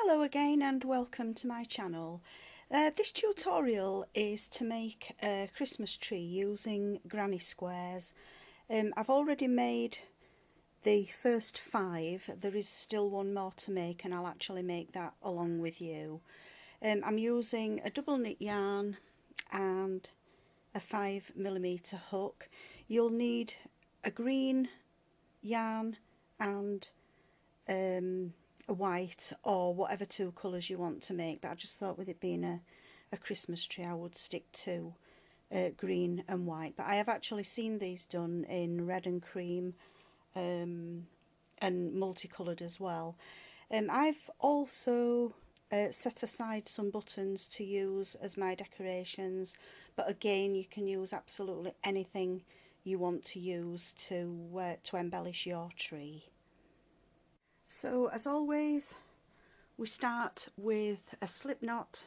Hello again and welcome to my channel. This tutorial is to make a Christmas tree using granny squares. I've already made the first 5. There is still one more to make and I'll actually make that along with you. I'm using a double knit yarn and a 5mm hook. You'll need a green yarn and a white or whatever 2 colours you want to make, but I just thought with it being a Christmas tree I would stick to green and white. But I have actually seen these done in red and cream and multicoloured as well. I've also set aside some buttons to use as my decorations, but again you can use absolutely anything you want to use to embellish your tree. So as always, we start with a slip knot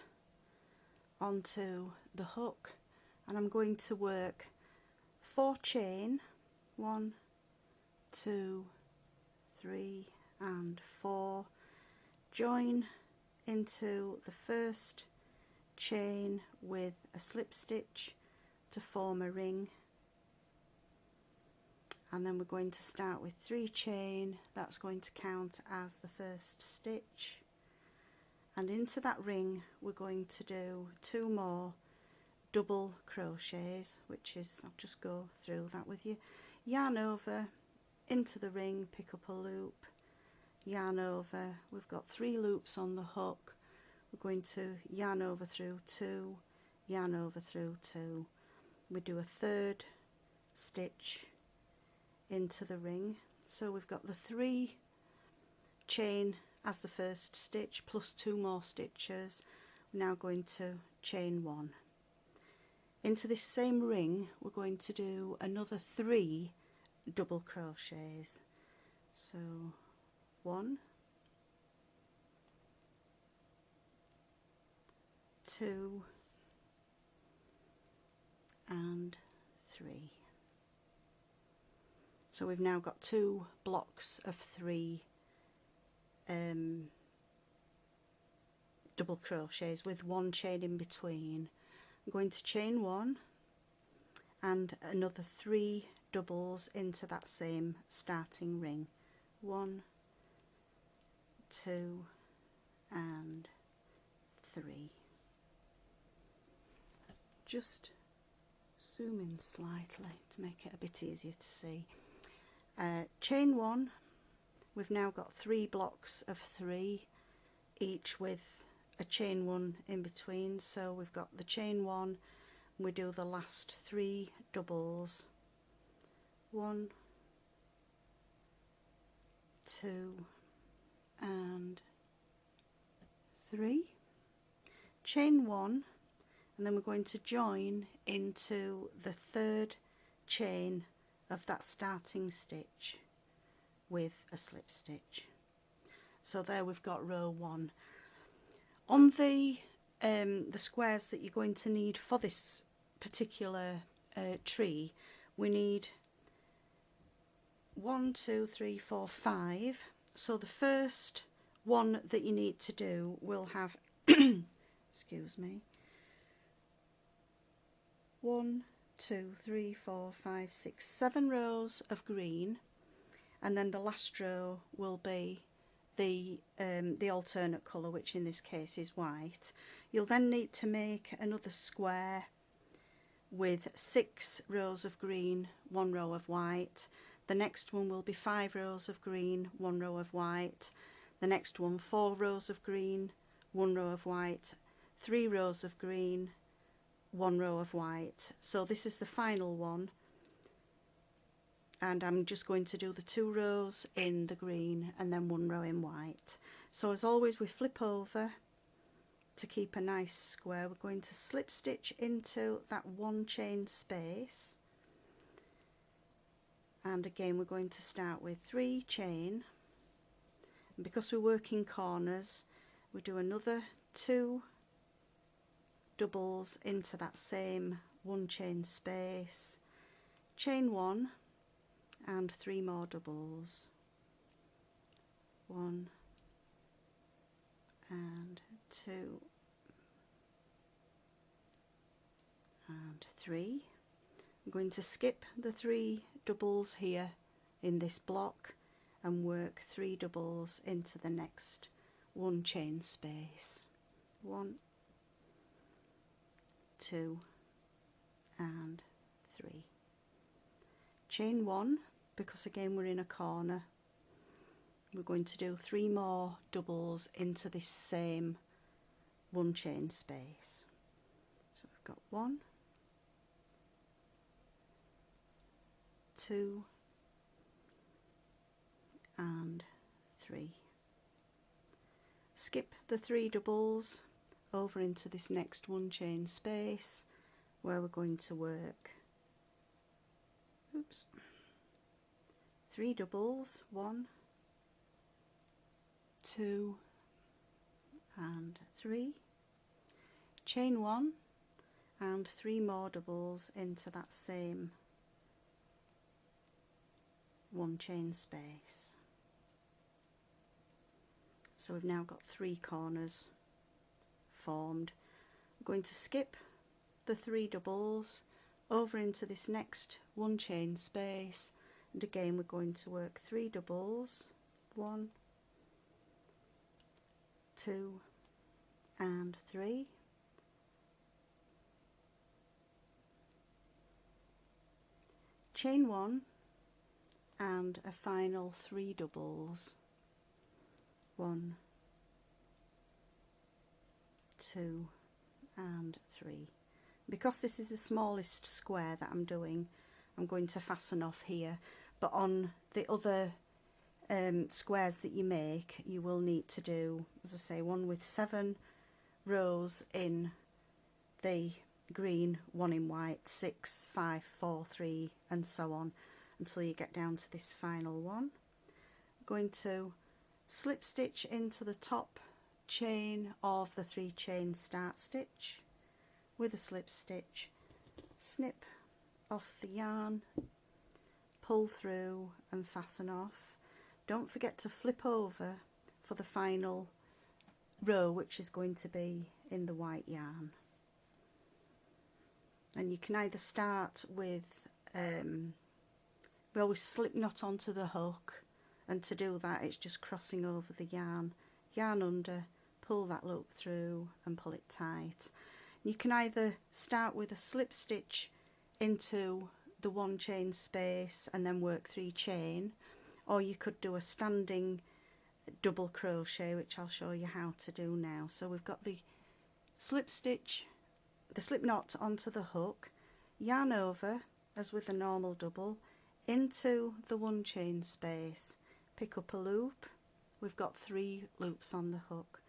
onto the hook, and I'm going to work 4 chain, 1, 2, 3 and 4, join into the first chain with a slip stitch to form a ring, and then we're going to start with 3 chain. That's going to count as the first stitch, and into that ring we're going to do 2 more double crochets, which is, I'll just go through that with you. Yarn over into the ring, pick up a loop, yarn over, we've got 3 loops on the hook, we're going to yarn over through 2, yarn over through 2, we do a 3rd stitch into the ring. So we've got the 3 chain as the first stitch plus 2 more stitches. We're now going to chain 1 into this same ring. We're going to do another 3 double crochets, so 1, 2 and 3. So we've now got 2 blocks of 3 double crochets with 1 chain in between. I'm going to chain 1 and another 3 doubles into that same starting ring. 1, 2 and 3. Just zoom in slightly to make it a bit easier to see. Chain 1, we've now got 3 blocks of 3, each with a chain 1 in between. So we've got the chain 1, we do the last 3 doubles, 1, 2 and 3, chain 1, and then we're going to join into the 3rd chain of that starting stitch with a slip stitch. So there we've got row 1. On the squares that you're going to need for this particular tree, we need 1, 2, 3, 4, 5. So the first one that you need to do will have excuse me, 1, 2, 3, 4, 5, 6, 7 rows of green, and then the last row will be the alternate colour, which in this case is white. You'll then need to make another square with 6 rows of green, 1 row of white. The next one will be 5 rows of green, 1 row of white. The next one 4 rows of green, 1 row of white, 3 rows of green, 1 row of white. So this is the final one, and I'm just going to do the 2 rows in the green and then 1 row in white. So as always, we flip over to keep a nice square. We're going to slip stitch into that 1 chain space, and again we're going to start with 3 chain, and because we're working corners we do another 2 doubles into that same 1 chain space, chain 1 and 3 more doubles, 1 and 2 and 3. I'm going to skip the 3 doubles here in this block and work 3 doubles into the next 1 chain space. 1, 2 and 3. Chain 1, because again we're in a corner. We're going to do 3 more doubles into this same 1 chain space. So we've got 1, 2 and 3. Skip the 3 doubles over into this next 1 chain space where we're going to work 3 doubles, 1, 2 and 3, chain 1 and 3 more doubles into that same 1 chain space. So we've now got 3 corners formed. I'm going to skip the 3 doubles over into this next 1 chain space, and again we're going to work 3 doubles, 1, 2 and 3, chain 1 and a final 3 doubles, 1, 2 and 3. Because this is the smallest square that I'm doing, I'm going to fasten off here, but on the other squares that you make, you will need to do, as I say, one with 7 rows in the green, 1 in white, 6, 5, 4, 3 and so on until you get down to this final one. I'm going to slip stitch into the top chain of the 3 chain start stitch with a slip stitch, snip off the yarn, pull through and fasten off. Don't forget to flip over for the final row, which is going to be in the white yarn. And you can either start with we always slip knot onto the hook, and to do that it's just crossing over the yarn under, pull that loop through and pull it tight. You can either start with a slip stitch into the 1 chain space and then work 3 chain, or you could do a standing double crochet, which I'll show you how to do now. So we've got the slip stitch, the slip knot onto the hook, yarn over as with a normal double into the 1 chain space, pick up a loop. We've got 3 loops on the hook.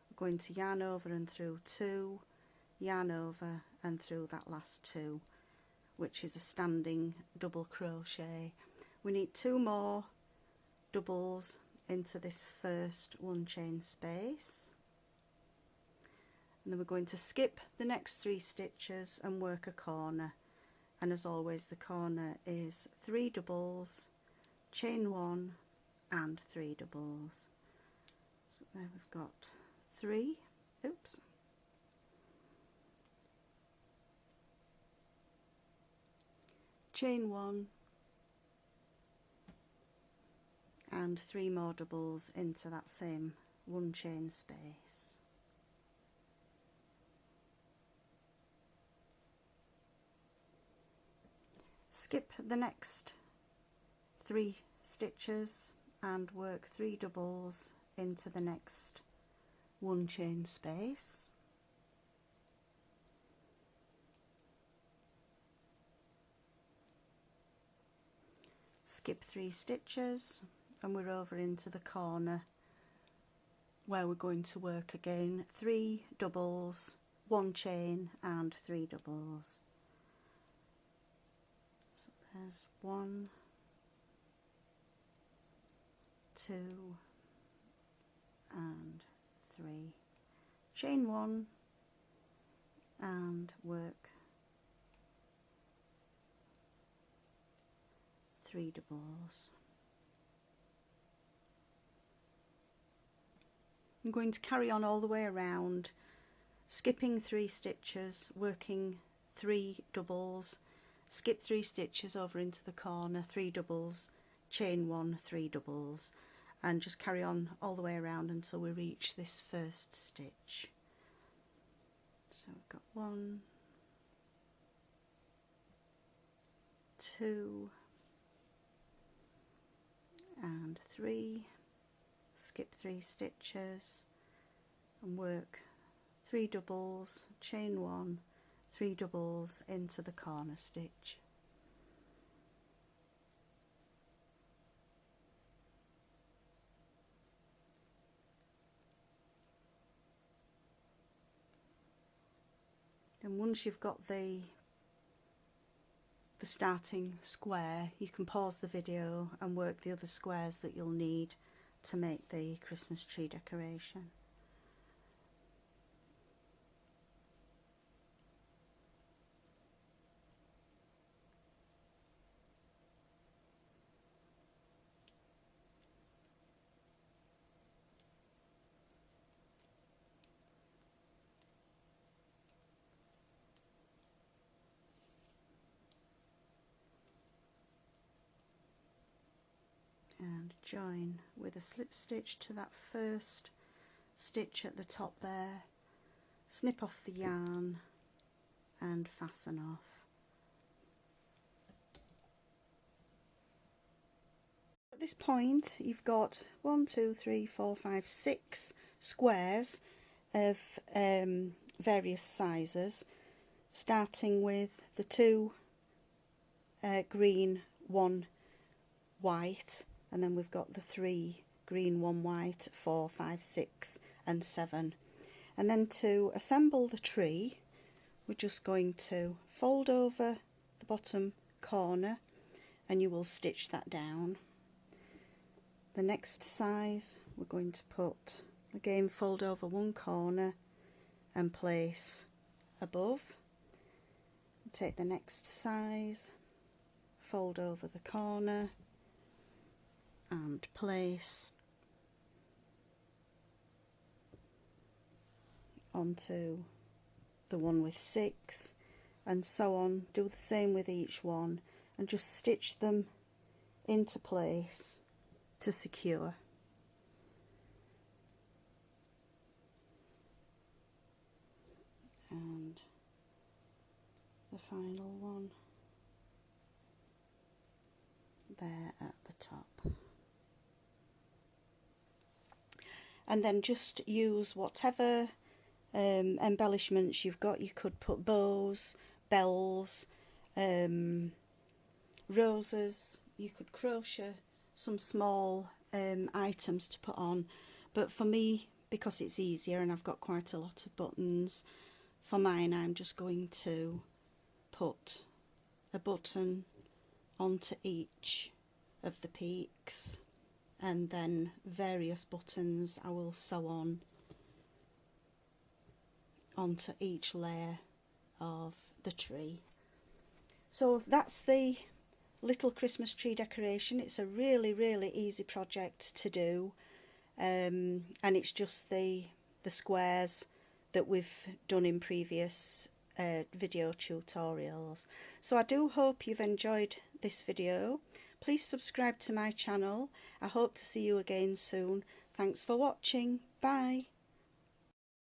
We're going to yarn over and through 2, yarn over and through that last 2, which is a standing double crochet. We need 2 more doubles into this first 1 chain space, and then we're going to skip the next 3 stitches and work a corner, and as always the corner is 3 doubles, chain 1 and 3 doubles. So there we've got 3, chain 1 and 3 more doubles into that same 1 chain space. Skip the next 3 stitches and work 3 doubles into the next 1 chain space. Skip 3 stitches and we're over into the corner where we're going to work again 3 doubles, 1 chain and 3 doubles. So there's 1, 2 and 3. Chain 1 and work 3 doubles. I'm going to carry on all the way around, skipping 3 stitches, working 3 doubles, skip 3 stitches over into the corner, 3 doubles, chain 1, 3 doubles, and just carry on all the way around until we reach this first stitch. So we've got 1, 2 and 3, skip 3 stitches and work 3 doubles, chain 1, 3 doubles into the corner stitch. And once you've got the starting square, you can pause the video and work the other squares that you'll need to make the Christmas tree decoration. And join with a slip stitch to that first stitch at the top there, snip off the yarn and fasten off. At this point you've got 1, 2, 3, 4, 5, 6 squares of various sizes, starting with the 2 green, 1 white, and then we've got the 3 green, 1 white, 4, 5, 6 and 7. And then to assemble the tree, we're just going to fold over the bottom corner and you will stitch that down. The next size we're going to put, again fold over one corner and place above. Take the next size, fold over the corner and place onto the one with 6, and so on. Do the same with each one and just stitch them into place to secure. And the final one there at the top. And then just use whatever embellishments you've got. You could put bows, bells, roses, you could crochet some small items to put on, but for me, because it's easier and I've got quite a lot of buttons, for mine I'm just going to put a button onto each of the peaks and then various buttons I will sew on onto each layer of the tree. So that's the little Christmas tree decoration. It's a really easy project to do, and it's just the squares that we've done in previous video tutorials. So I do hope you've enjoyed this video. Please subscribe to my channel. I hope to see you again soon. Thanks for watching. Bye.